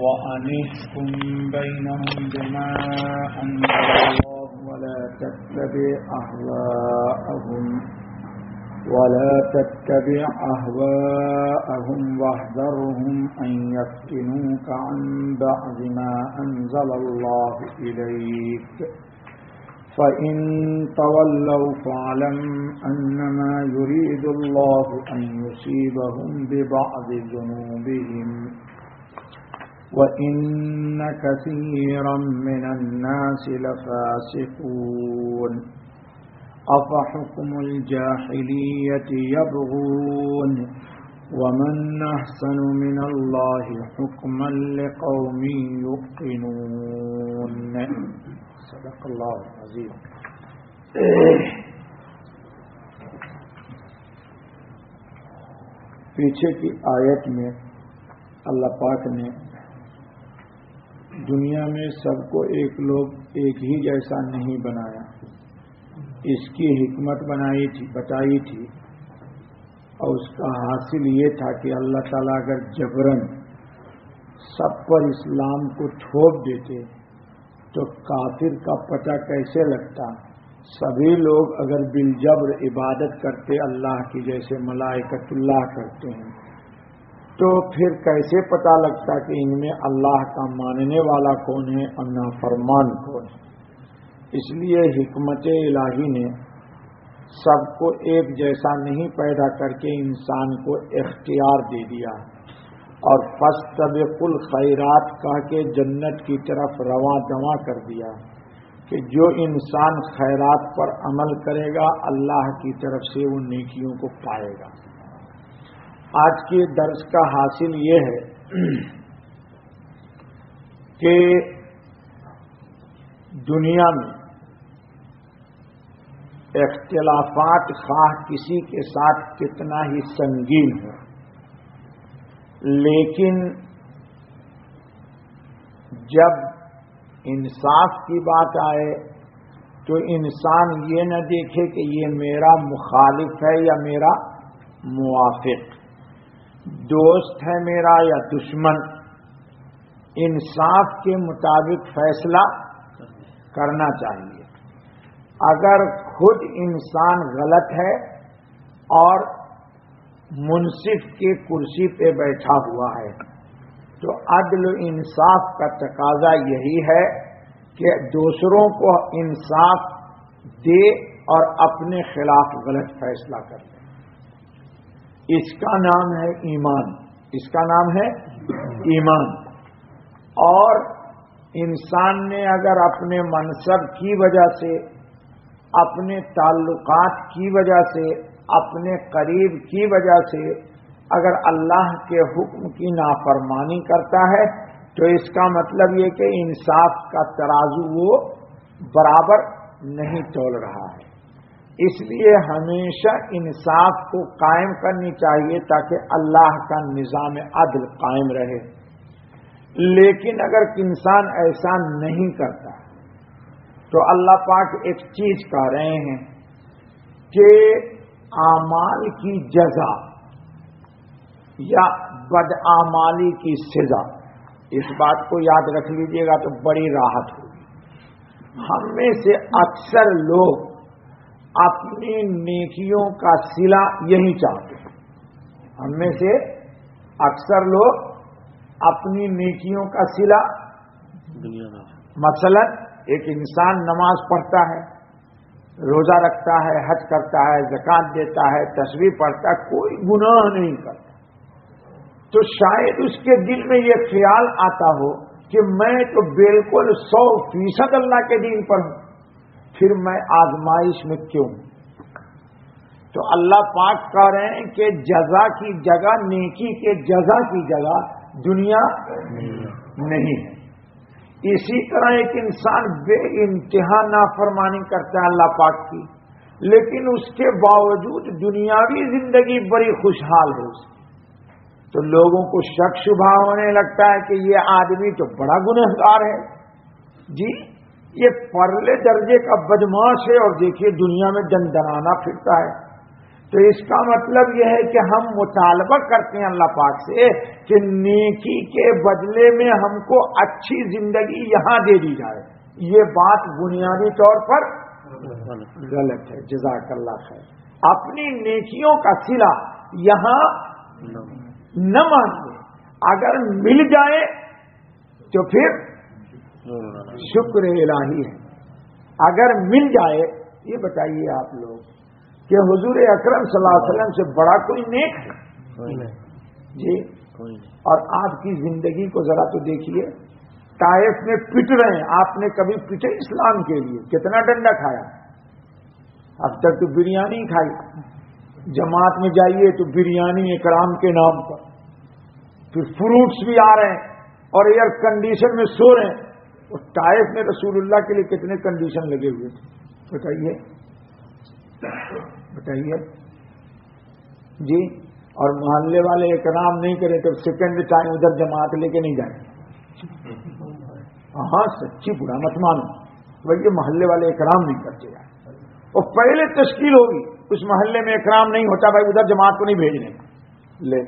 وأن احكم بينهم بما أنزل الله ولا تتبع أهواءهم واحذرهم أن يفتنوك عن بعض ما أنزل الله إليك فإن تولوا فاعلم أنما يريد الله أن يصيبهم ببعض ذنوبهم وَإِنَّ كَثِيرًا مِّنَ النَّاسِ لَفَاسِقُونَ أَفَحُكْمُ الْجَاهِلِيَّةِ يَبْغُونَ وَمَنْ أَحْسَنُ مِنَ اللَّهِ حُكْمًا لِقَوْمٍ يُوقِنُونَ صدق اللہ العظیم. پیچھے کی آیت میں اللہ پاک نے دنیا میں سب کو ایک ہی جیسا نہیں بنایا. اس کی حکمت بتائی تھی اور اس کا حاصل یہ تھا کہ اللہ تعالیٰ اگر جبرن سب پر اسلام کو تھوپ دیتے تو کافر کا پتہ کیسے لگتا. سبھی لوگ اگر بالجبر عبادت کرتے اللہ کی جیسے ملائکۃ اللہ کرتے ہیں تو پھر کیسے پتہ لگتا کہ ان میں اللہ کا ماننے والا کون ہے اور نافرمان کون ہے. اس لیے حکمت الہی نے سب کو ایک جیسا نہیں پیدا کر کے انسان کو اختیار دے دیا اور فاستبقوا الخیرات کہہ کے جنت کی طرف رواں دواں کر دیا کہ جو انسان خیرات پر عمل کرے گا اللہ کی طرف سے وہ نیکیوں کو پائے گا. آج کے درس کا حاصل یہ ہے کہ دنیا میں اختلافات خواہ کسی کے ساتھ کتنا ہی سنگین ہے لیکن جب انصاف کی بات آئے تو انسان یہ نہ دیکھے کہ یہ میرا مخالف ہے یا میرا موافق، دوست ہے میرا یا دشمن. انصاف کے مطابق فیصلہ کرنا چاہیے. اگر خود انسان غلط ہے اور منصف کی کرسی پہ بیٹھا ہوا ہے تو عدل و انصاف کا تقاضا یہی ہے کہ دوسروں کو انصاف دے اور اپنے خلاف غلط فیصلہ کر دے. اس کا نام ہے ایمان. اس کا نام ہے ایمان. اور انسان نے اگر اپنے منصب کی وجہ سے، اپنے تعلقات کی وجہ سے، اپنے قریب کی وجہ سے اگر اللہ کے حکم کی نافرمانی کرتا ہے تو اس کا مطلب یہ کہ انصاف کا ترازو وہ برابر نہیں تول رہا ہے. اس لیے ہمیشہ انصاف کو قائم کرنی چاہیے تاکہ اللہ کا نظام عدل قائم رہے. لیکن اگر انسان ایسا نہیں کرتا تو اللہ پاک ایک چیز کہہ رہے ہیں کہ اعمال کی جزا یا بدعمالی کی سزا. اس بات کو یاد رکھ لیجئے گا تو بڑی راحت ہوگی. ہم میں سے اکثر لوگ اپنی نیکیوں کا صلہ یہی چاہتے ہیں. ہم میں سے اکثر لوگ اپنی نیکیوں کا صلہ مثلا ایک انسان نماز پڑھتا ہے، روزہ رکھتا ہے، حج کرتا ہے، زکات دیتا ہے، تسبیح پڑھتا ہے، کوئی گناہ نہیں کرتا تو شاید اس کے دل میں یہ خیال آتا ہو کہ میں تو بالکل 100% اللہ کے دین پر ہوں، پھر میں آزمائش میں کیوں؟ تو اللہ پاک کہہ رہے ہیں کہ جزا کی جگہ، نیکی کے جزا کی جگہ دنیا نہیں ہے. اسی طرح ایک انسان بے انتہا نافرمانی کرتا ہے اللہ پاک کی، لیکن اس کے باوجود دنیاوی زندگی بڑی خوشحال ہے اس کی، تو لوگوں کو شک شبہ ہونے لگتا ہے کہ یہ آدمی تو بڑا گنہگار ہے. جی یہ پرلے درجے کا بدماش ہے اور دیکھیے دنیا میں دندنانا پھرتا ہے. تو اس کا مطلب یہ ہے کہ ہم مطالبہ کرتے ہیں اللہ پاک سے کہ نیکی کے بدلے میں ہم کو اچھی زندگی یہاں دے دی جائے. یہ بات بنیادی طور پر غلط ہے. جزاک اللہ خیر. اپنی نیکیوں کا صلہ یہاں نہ مانگے. اگر مل جائے تو پھر شکر الہی ہے. اگر مل جائے، یہ بتائیے آپ لوگ کہ حضور اکرم صلی اللہ علیہ وسلم سے بڑا کوئی نیک ہے؟ جی. اور آپ کی زندگی کو ذرا تو دیکھیے. طائف میں پٹ رہے ہیں، آپ نے کبھی پٹے اسلام کے لیے؟ کتنا ڈنڈا کھایا؟ اب تک تو بریانی کھائی. جماعت میں جائیے تو بریانی اکرام کے نام پر، پھر فروٹس بھی آ رہے ہیں اور ایئر کنڈیشن میں سو رہے ہیں. اور طائف میں رسول اللہ کے لیے کتنے کنڈیشن لگے ہوئے تھے بتائیے بتائیے. جی. اور محلے والے اکرام نہیں کرے تو سیکنڈ ٹائم ادھر جماعت لے کے نہیں جائیں. ہاں سچی برا مت مانو بھائی، یہ محلے والے اکرام نہیں کرتے یار. اور پہلے تشکیل ہوگی اس محلے میں اکرام نہیں ہوتا، بھائی ادھر جماعت کو نہیں بھیجنے لے.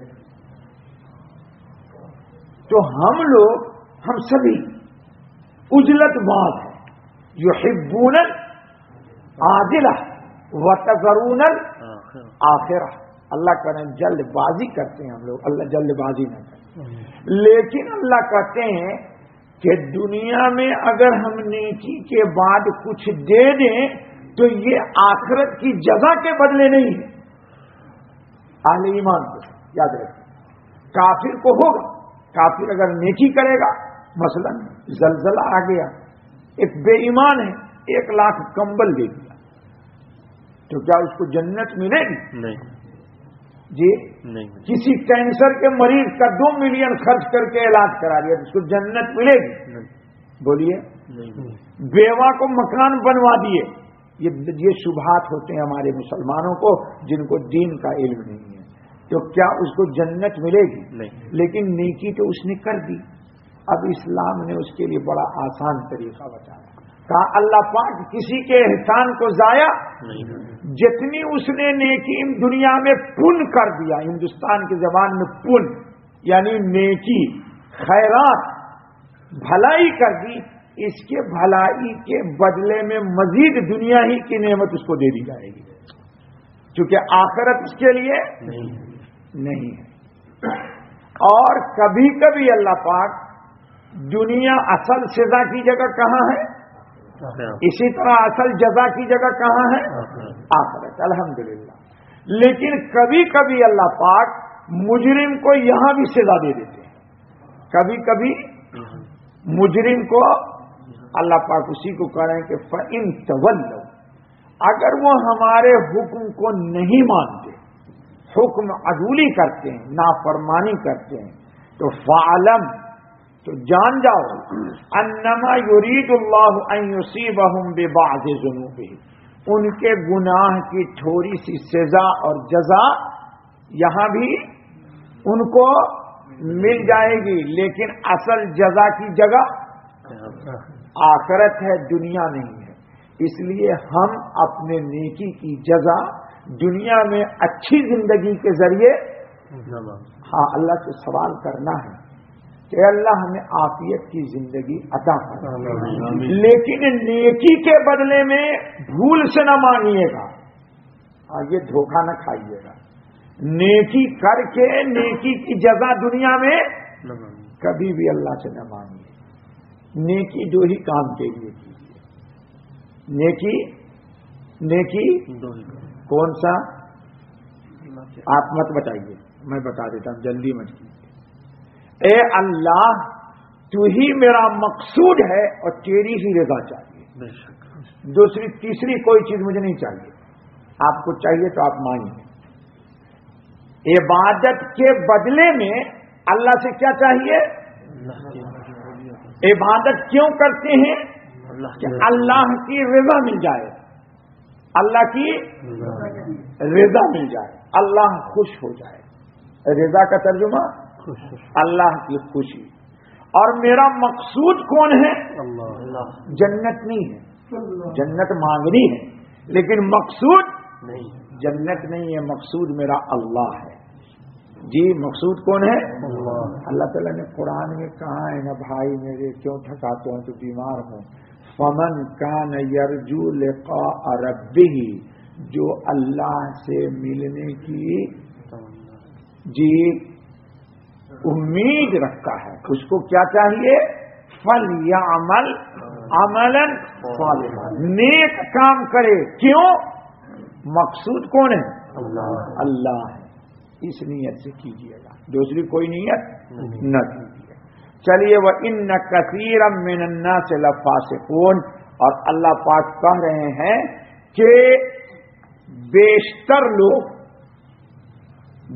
تو ہم لوگ، ہم سبھی اجلت باز ہیں. یحبون العاجلہ وتذرون الآخرہ. اللہ کریں جلد بازی کرتے ہیں ہم لوگ، اللہ جلد بازی نہ کریں. لیکن اللہ کہتے ہیں کہ دنیا میں اگر ہم نیکی کے بعد کچھ دے دیں تو یہ آخرت کی جزا کے بدلے نہیں ہے. اہل ایمان کو یاد رکھیں. کافر کو ہوگا، کافر اگر نیکی کرے گا، مثلا زلزلہ آ گیا، ایک بے ایمان ہے 1 لاکھ کمبل دے دیا، تو کیا اس کو جنت ملے گی؟ نہیں جی. نہیں. کسی کینسر کے مریض کا 2 ملین خرچ کر کے علاج کرا دیا، اس کو جنت ملے گی؟ نہیں. بولیے. نہیں. بیوہ کو مکان بنوا دیے. یہ شبہات ہوتے ہیں ہمارے مسلمانوں کو جن کو دین کا علم نہیں ہے. تو کیا اس کو جنت ملے گی؟ نہیں. لیکن نیکی تو اس نے کر دی. اب اسلام نے اس کے لیے بڑا آسان طریقہ بتایا. کہا اللہ پاک کسی کے احسان کو ضائع نہیں. جتنی اس نے نیکی دنیا میں پن کر دیا، ہندوستان کی زبان میں پن یعنی نیکی، خیرات، بھلائی کر دی، اس کے بھلائی کے بدلے میں مزید دنیا ہی کی نعمت اس کو دے دی جائے گی، کیونکہ آخرت اس کے لیے نہیں ہے. اور کبھی کبھی اللہ پاک دنیا اصل سزا کی جگہ کہاں ہے؟ اسی طرح اصل جزا کی جگہ کہاں ہے؟ آخرت. الحمدللہ. لیکن کبھی کبھی اللہ پاک مجرم کو یہاں بھی سزا دے دیتے ہیں. کبھی کبھی مجرم کو اللہ پاک اسی کو کہہ رہے ہیں کہ فَإِن تَوَلَّوْا، اگر وہ ہمارے حکم کو نہیں مانتے، حکم عدولی کرتے ہیں، نافرمانی کرتے ہیں، تو فَعْلَمْ، تو جان جاؤ، انما یرید اللہ ان یصیبہم ببعض ذنوبہم، ان کے گناہ کی تھوڑی سی سزا اور جزا یہاں بھی ان کو مل جائے گی، لیکن اصل جزا کی جگہ آخرت ہے، دنیا نہیں ہے. اس لیے ہم اپنے نیکی کی جزا دنیا میں اچھی زندگی کے ذریعے اللہ سے سوال کرنا ہے کہ اللہ ہمیں عافیت کی زندگی عطا فرمائے. لیکن نیکی کے بدلے میں بھول سے نہ مانگیے گا، یہ دھوکہ نہ کھائیے گا. نیکی کر کے نیکی کی جزا دنیا میں کبھی بھی اللہ سے نہ مانگیے. نیکی 2 ہی کام کے لیے کیجیے. نیکی کون سا؟ آپ مت بتائیے، میں بتا دیتا ہوں، جلدی مت کیجیے. اے اللہ، تو ہی میرا مقصود ہے اور تیری ہی رضا چاہیے، دوسری تیسری کوئی چیز مجھے نہیں چاہیے. آپ کو چاہیے تو آپ مانگیں. عبادت کے بدلے میں اللہ سے کیا چاہیے؟ عبادت کیوں کرتے ہیں؟ کہ اللہ کی رضا مل جائے، اللہ کی رضا مل جائے، اللہ خوش ہو جائے. رضا کا ترجمہ اللہ کی خوشی. اور میرا مقصود کون ہے؟ جنت نہیں ہے. جنت مانگنی ہے لیکن مقصود جنت نہیں ہے، مقصود میرا اللہ ہے. جی مقصود کون ہے؟ اللہ تعالیٰ نے قرآن میں کہا ہے نا بھائی میرے کیوں تھکاتے ہوں تو بیمار ہوں. فمن کان یرجو لقاء ربہ، جو اللہ سے ملنے کی جی امید رکھتا ہے اس کو کیا چاہیے؟ فلیعمل عملا صالحا، نیک کام کرے. کیوں؟ مقصود کون ہے؟ اللہ ہے. اس نیت سے کیجیے گا، دوسری کوئی نیت نہ کیجیے. چلیے وَإِنَّ كَثِيرًا مِّنَ النَّاسِ لَفَاسِقُونَ، اور اللہ پاک کہہ رہے ہیں کہ بیشتر لوگ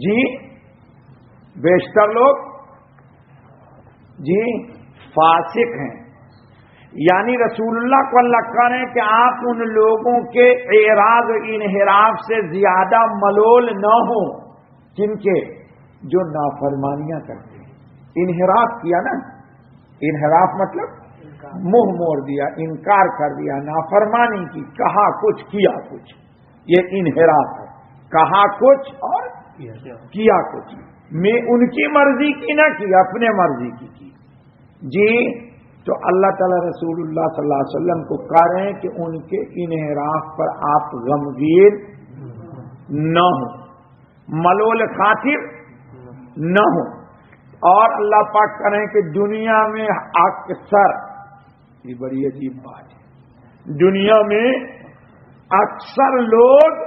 جی بیشتر لوگ جی فاسق ہیں. یعنی رسول اللہ کو اللہ کہہ رہے ہیں کہ آپ ان لوگوں کے اعراض و انحراف سے زیادہ ملول نہ ہوں. جن کے جو نافرمانیاں کرتے ہیں. انحراف کیا نا، انحراف مطلب منہ موڑ دیا، انکار کر دیا، نافرمانی کی، کہا کچھ کیا کچھ، یہ انحراف ہے. کہا کچھ اور کیا کچھ. میں ان کی مرضی کی نہ کی، اپنے مرضی کی جی. تو اللہ تعالی رسول اللہ صلی اللہ علیہ وسلم کو کہہ رہے ہیں کہ ان کے انحراف پر آپ غمگین نہ ہوں، ملول خاطر نہ ہوں. اور اللہ پاک کہہ رہے ہیں کہ دنیا میں اکثر، یہ بڑی عجیب بات ہے، دنیا میں اکثر لوگ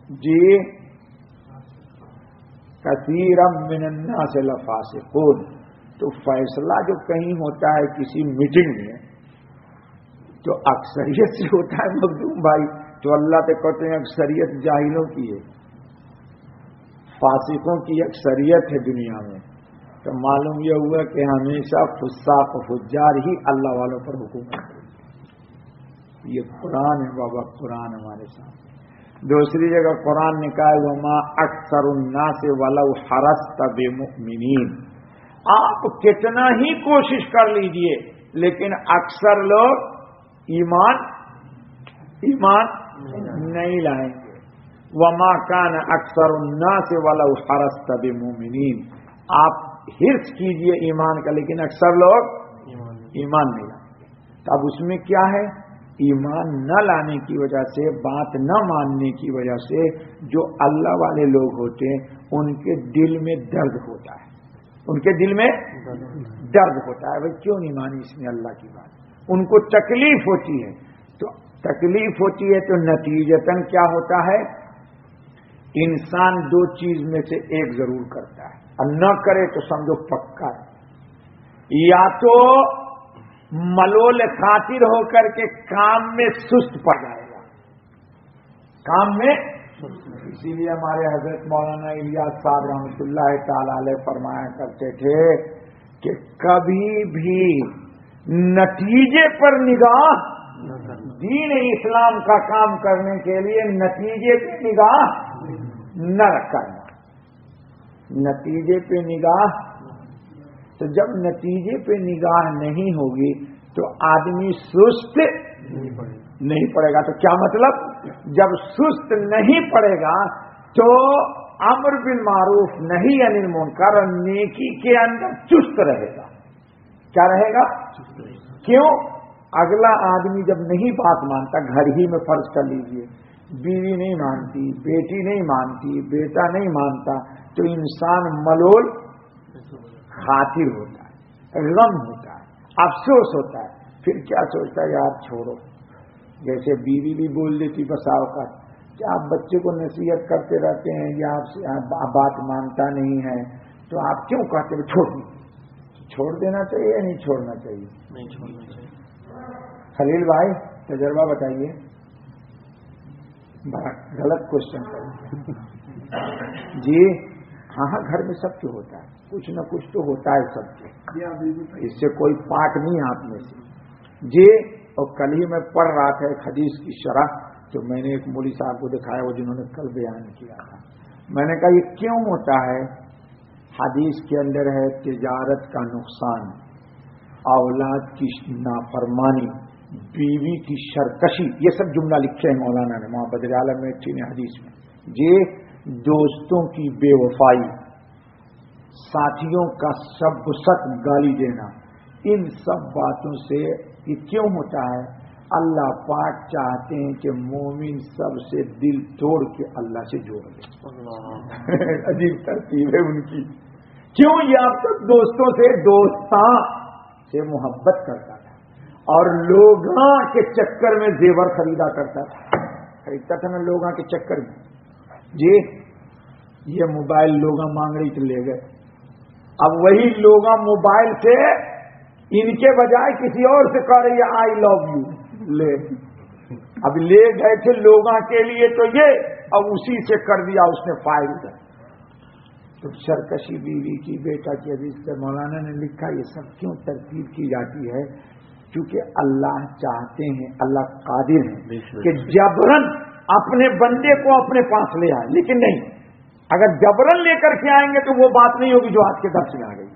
جی کثیرا من الناس لفاسقون. تو فیصلہ جو کہیں ہوتا ہے کسی میٹنگ میں تو اکثریت سے ہوتا ہے مخدوم بھائی. تو اللہ تو کہتے ہیں اکثریت جاہلوں کی ہے، فاسقوں کی اکثریت ہے دنیا میں. تو معلوم یہ ہوا کہ ہمیشہ فساق و فجار ہی اللہ والوں پر حکومت کرتے. یہ قرآن ہے بابا، قرآن ہمارے سامنے. دوسری جگہ قرآن نے کہا وما اکثر الناس ولو حرصت بمؤمنین. آپ کتنا ہی کوشش کر لیجئے لیکن اکثر لوگ ایمان نہیں لائیں گے. وما کان اکثر الناس ولو حرصت بمؤمنین. آپ حرص کیجئے ایمان کا لیکن اکثر لوگ ایمان نہیں لائیں گے. تو اب اس میں کیا ہے؟ ایمان نہ لانے کی وجہ سے، بات نہ ماننے کی وجہ سے جو اللہ والے لوگ ہوتے ہیں ان کے دل میں درد ہوتا ہے. ان کے دل میں درد ہوتا ہے، بھائی کیوں نہیں مانی اس نے اللہ کی بات. ان کو تکلیف ہوتی ہے. تو تکلیف ہوتی ہے تو نتیجتاً کیا ہوتا ہے؟ انسان دو چیز میں سے ایک ضرور کرتا ہے، اور نہ کرے تو سمجھو پکا ہے. یا تو ملول خاطر ہو کر کے کام میں سست پڑ جائے گا، کام میں. اسی لیے ہمارے حضرت مولانا الیاس صاحب رحمۃ اللہ تعالی علیہ فرمایا کرتے تھے کہ کبھی بھی نتیجے پر نگاہ، دین اسلام کا کام کرنے کے لیے نتیجے پہ نگاہ نہ کرنا. نتیجے پہ نگاہ، تو جب نتیجے پہ نگاہ نہیں ہوگی تو آدمی سست نہیں پڑے گا. تو کیا مطلب؟ جب سست نہیں پڑے گا تو امر بالمعروف نہی عن المنکر اور نیکی کے اندر چست رہے گا. کیا رہے گا؟ کیوں؟ اگلا آدمی جب نہیں بات مانتا، گھر ہی میں فرض کر لیجئے بیوی نہیں مانتی، بیٹی نہیں مانتی، بیٹا نہیں مانتا، تو انسان ملول خاطر ہوتا ہے، غم ہوتا ہے، افسوس ہوتا ہے. پھر کیا سوچتا ہے؟ یار چھوڑو. جیسے بیوی بھی بول دیتی بسا اوقات کہ آپ بچے کو نصیحت کرتے رہتے ہیں یا آپ سے بات مانتا نہیں ہے تو آپ کیوں کہتے ہیں چھوڑ دیجیے. چھوڑ دینا چاہیے یا نہیں چھوڑنا چاہیے؟ نہیں چھوڑنا چاہیے. خلیل بھائی تجربہ بتائیے. بڑا غلط کوشچن کریں جی. ہاں گھر میں سب کیوں ہوتا ہے، کچھ نہ کچھ تو ہوتا ہے سب کے، اس سے کوئی پاک نہیں آپ میں سے جی. اور کل ہی میں پڑھ رہا تھا ایک حدیث کی شرح، تو میں نے ایک مولوی صاحب کو دکھایا وہ جنہوں نے کل بیان کیا تھا. میں نے کہا یہ کیوں ہوتا ہے؟ حدیث کے اندر ہے تجارت کا نقصان، اولاد کی نافرمانی، بیوی کی شرکشی، یہ سب جملہ لکھے ہیں مولانا نے، محمد عالم میٹھی نے حدیث میں، یہ دوستوں کی بے وفائی، ساتھیوں کا سب ست گالی دینا، ان سب باتوں سے یہ کیوں ہوتا ہے؟ اللہ پاک چاہتے ہیں کہ مومن سب سے دل توڑ کے اللہ سے جوڑ لے۔ عجیب ترتیب ہے ان کی۔ کیوں؟ یہ اب تک دوستوں سے دوستاں سے محبت کرتا تھا اور لوگاں کے چکر میں زیور خریدا کرتا تھا نا، لوگاں کے چکر میں جی یہ موبائل لوگاں مانگ رہی تو لے گئے، اب وہی لوگاں موبائل سے ان کے بجائے کسی اور سے کہہ رہی ہے آئی لو یو، لے اب لے گئے تھے لوگاں کے لیے تو یہ، اب اسی سے کر دیا اس نے فائل۔ تو سرکشی بیوی کی، بیٹا کی حدیث سے مولانا نے لکھا یہ سب کیوں ترتیب کی جاتی ہے؟ کیونکہ اللہ چاہتے ہیں، اللہ قادر ہے کہ جبرن اپنے بندے کو اپنے پاس لے آئے، لیکن نہیں، اگر جبرن لے کر کے آئیں گے تو وہ بات نہیں ہوگی جو آج کے درس میں آ گئی۔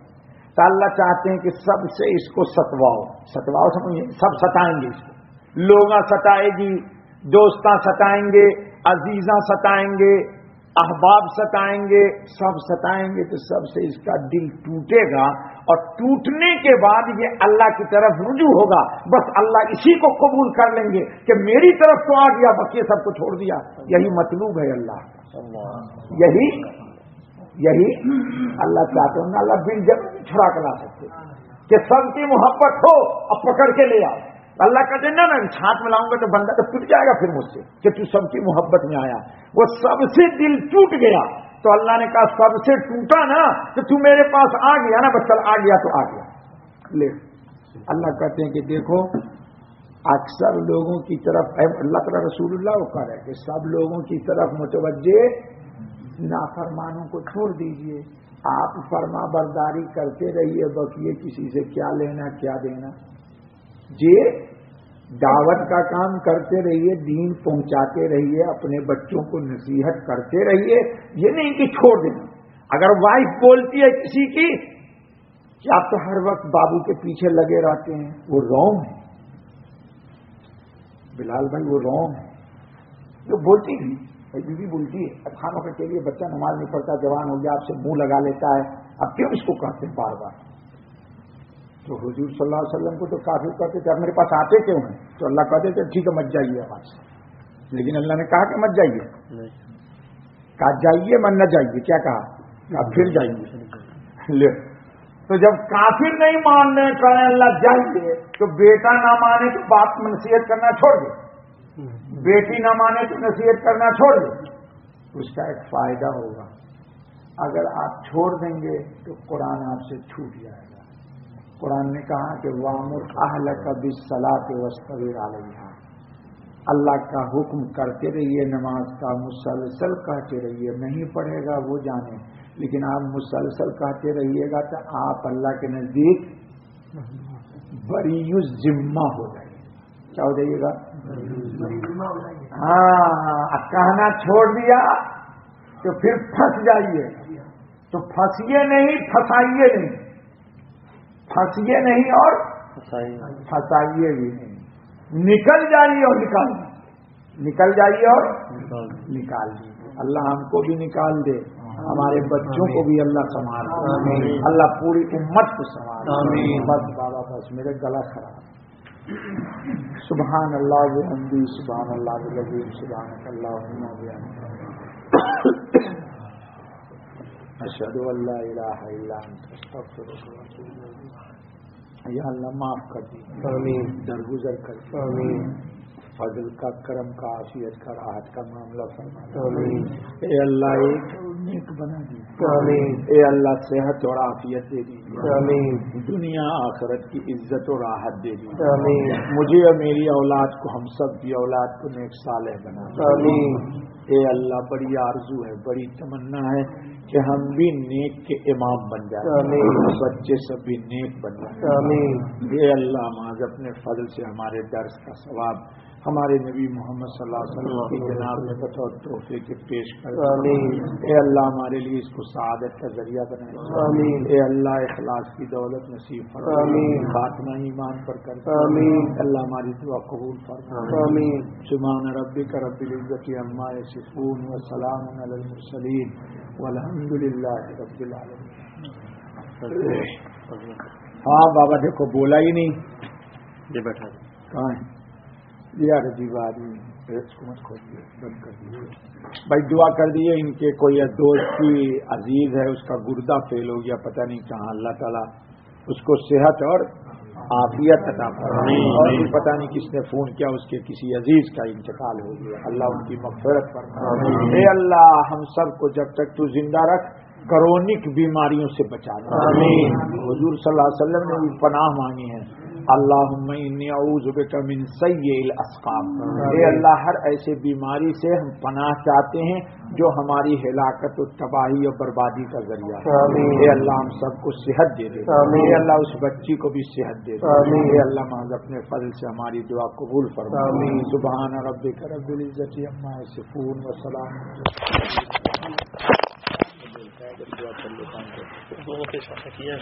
تو اللہ چاہتے ہیں کہ سب سے اس کو ستواؤ سمجھے، سب ستائیں گے اس کو، لوگاں ستائے گی، دوستاں ستائیں گے، عزیزاں ستائیں گے، احباب ستائیں گے، سب ستائیں گے، تو سب سے اس کا دل ٹوٹے گا، اور ٹوٹنے کے بعد یہ اللہ کی طرف رجوع ہوگا، بس اللہ اسی کو قبول کر لیں گے کہ میری طرف تو آ گیا، باقی سب کو چھوڑ دیا۔ یہی مطلوب ہے اللہ، یہی اللہ چاہتے ہیں۔ اللہ بن جب چھڑا کے لا سکتے کہ سب کی محبت ہو، اب پکڑ کے لے آؤ۔ اللہ کہتے ہیں نا ہاتھ میں لاؤں گا تو بندہ تو ٹوٹ جائے گا پھر مجھ سے کہ تو سب کی محبت میں آیا، وہ سب سے دل ٹوٹ گیا تو اللہ نے کہا سب سے ٹوٹا نا تو تو میرے پاس آ گیا نا، بس چل آ گیا تو آ گیا لے۔ اللہ کہتے ہیں کہ دیکھو اکثر لوگوں کی طرف اللہ تعالیٰ رسول اللہ کو کہہ رہے کہ سب لوگوں کی طرف متوجہ نافرمانوں کو چھوڑ دیجئے، آپ فرما برداری کرتے رہیے، بقیے کسی سے کیا لینا کیا دینا، جی دعوت کا کام کرتے رہیے، دین پہنچاتے رہیے، اپنے بچوں کو نصیحت کرتے رہیے، یہ نہیں کہ چھوڑ دینا۔ اگر وائف بولتی ہے کسی کی کہ آپ تو ہر وقت بابو کے پیچھے لگے رہتے ہیں، وہ رونگ ہے بلال بھائی، وہ رونگ ہے۔ جو بولتی بھی بیوی بولتی ہے کھانوں کے لیے بچہ نماز نہیں پڑھتا، جوان ہو گیا، آپ سے منہ لگا لیتا ہے، اب کیوں اس کو کہتے ہیں بار بار؟ تو حضور صلی اللہ علیہ وسلم کو تو کافی کہتے تھے، اب میرے پاس آتے کیوں ہیں؟ تو اللہ کہتے تھے ٹھیک ہے مت جائیے آواز سے، لیکن اللہ نے کہا کہ مت جائیے، کہا جائیے من نہ جائیے، کیا کہا پھر جائیے لے۔ تو جب کافر نہیں ماننے کہے اللہ جائیے، تو بیٹا نہ مانے تو باپ نصیحت کرنا چھوڑ دے، بیٹی نہ مانے تو نصیحت کرنا چھوڑ دے، اس کا ایک فائدہ ہوگا۔ اگر آپ چھوڑ دیں گے تو قرآن آپ سے چھوٹ جائے گا۔ قرآن نے کہا کہ وَأْمُرْ أَهْلَكَ بِالصَّلَاةِ وَاصْطَبِرْ عَلَيْهَا، اللہ کا حکم کرتے رہیے، نماز کا مسلسل کہتے رہیے، نہیں پڑھے گا وہ جانے، لیکن آپ مسلسل کہتے رہیے گا تو آپ اللہ کے نزدیک بری الذمہ ہو جائے گا۔ کیا ہو جائیے گا؟ ہاں، کہنا چھوڑ دیا تو پھر پھنس جائیے، تو پھنسیے نہیں پھنسائیے نہیں، پھنسیے نہیں اور پھنسائیے بھی نہیں، نکل جائیے اور نکل جائیے اور نکال دیجیے۔ اللہ ہم کو بھی نکال دے، ہمارے بچوں کو بھی اللہ سنبھال دے، اللہ پوری امت کو سنبھال دے۔ بس بابا بس میرے گلا خراب۔ سبحان اللہ وبحمدہ، سبحان اللہ العظیم، سبحانک اللہم وبحمدک، اشہد ان لا الہ الا انت، استغفرک واتوب الیک۔ یا اللہ معاف کر دیجیے، آمین، درگزر کر دیجیے، آمین، فضل کا، کرم کا، عافیت کا، راحت کا معاملہ فرما، آمین۔ اے اللہ ایک نیک بنا دیجیے، آمین۔ اے اللہ صحت اور عافیت دے دیجیے، آمین۔ دنیا آخرت کی عزت اور راحت دے دیجیے، آمین۔ مجھے اور میری اولاد کو، ہم سب کی اولاد کو نیک صالح بنا دیجیے، آمین۔ اے اللہ بڑی آرزو ہے، بڑی تمنا ہے کہ ہم بھی نیک کے امام بن جائیں، آمین۔ بچے سب بھی نیک بن جائیں، آمین۔ اے اللہ معاذ اپنے فضل سے ہمارے درس کا ثواب ہمارے نبی محمد صلی اللہ علیہ وسلم کی جناب میں بطور تحفے کے پیش کر اے اللہ ہمارے لیے اس کو سعادت کا ذریعہ بنائے اے اللہ اخلاص کی دولت نصیب فرما خاتمہ ایمان پر کر اللہ ہماری دعا قبول فرما سبحان ربک رب العزت عما یصفون وسلام علی المرسلین والحمد للہ رب العالمین. ہاں بابا دیکھو بولا ہی نہیں یہ بیٹھا کہاں ہے یار عجیب آدمی کو مت کھول دیے بند کر دیے بھائی دعا کر دیے ان کے کوئی دوست کی عزیز ہے اس کا گردہ فیل ہو گیا پتہ نہیں کہاں اللہ تعالیٰ اس کو صحت اور عافیت عطا فرمائے اور بھی پتہ نہیں کس نے فون کیا اس کے کسی عزیز کا انتقال ہو گیا اللہ ان کی مغفرت فرمائے اے اللہ ہم سب کو جب تک تو زندہ رکھ کرونک بیماریوں سے بچا دے حضور صلی اللہ علیہ وسلم نے بھی پناہ مانگی ہے اللہم انی اعوذ بک من سیء الاسقام اے اللہ ہر ایسے بیماری سے ہم پناہ چاہتے ہیں جو ہماری ہلاکت و تباہی اور بربادی کا ذریعہ ہے اے اللہ ہم سب کو صحت دے دے اے اللہ اس بچی کو بھی صحت دے دے اے اللہ محض اپنے فضل سے ہماری دعا قبول فرما سبحان ربک رب العزت عما یصفون وسلام کیا